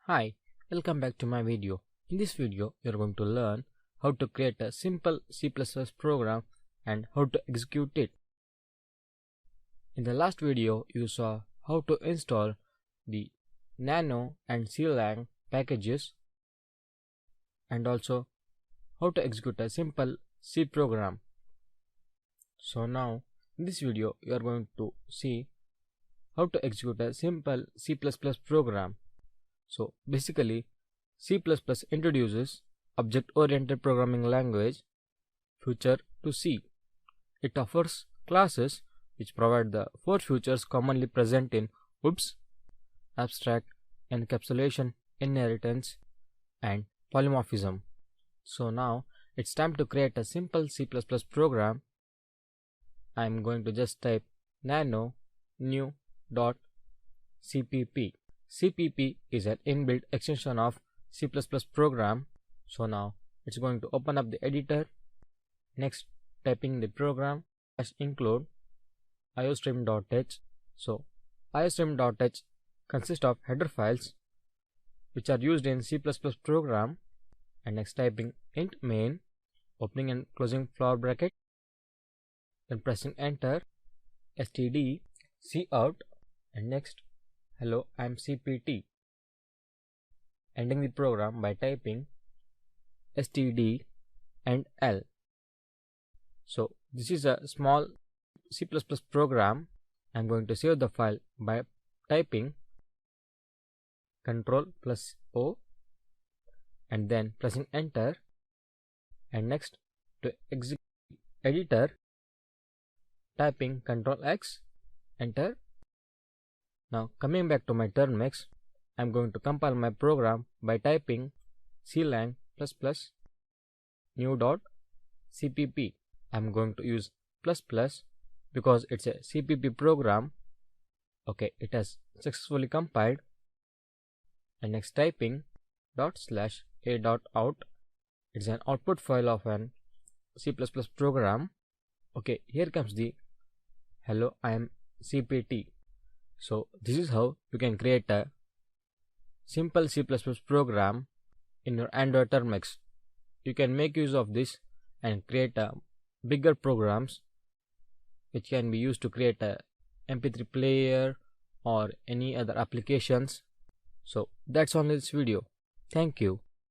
Hi, welcome back to my video. In this video, you are going to learn how to create a simple C++ program and how to execute it. In the last video, you saw how to install the Nano and CLang packages and also how to execute a simple C program. So now, in this video, you are going to see how to execute a simple C++ program. So basically, C++ introduces object-oriented programming language feature to C. It offers classes which provide the four features commonly present in OOPS, abstract, encapsulation, inheritance, and polymorphism. So now it's time to create a simple C++ program. I'm going to just type nano new.cpp. CPP is an inbuilt extension of C++ program. So now it's going to open up the editor. Next, typing the program /include iostream.h. So iostream.h consists of header files which are used in C++ program. And next, typing int main, opening and closing flower bracket, then pressing enter, std cout, and next hello, I'm CPT. Ending the program by typing std and l. So this is a small C++ program. I'm going to save the file by typing Ctrl+O and then pressing enter. And next, to execute editor, typing Ctrl+X, enter. Now coming back to my Termux, I'm going to compile my program by typing clang ++ new.cpp. I'm going to use ++ because it's a CPP program. Okay, it has successfully compiled. And next, typing ./a.out. It's an output file of an C++ program. Okay, here comes the hello, I am CPT. So this is how you can create a simple C++ program in your Android Termux. You can make use of this and create bigger programs which can be used to create a MP3 player or any other applications. So that's all in this video. Thank you.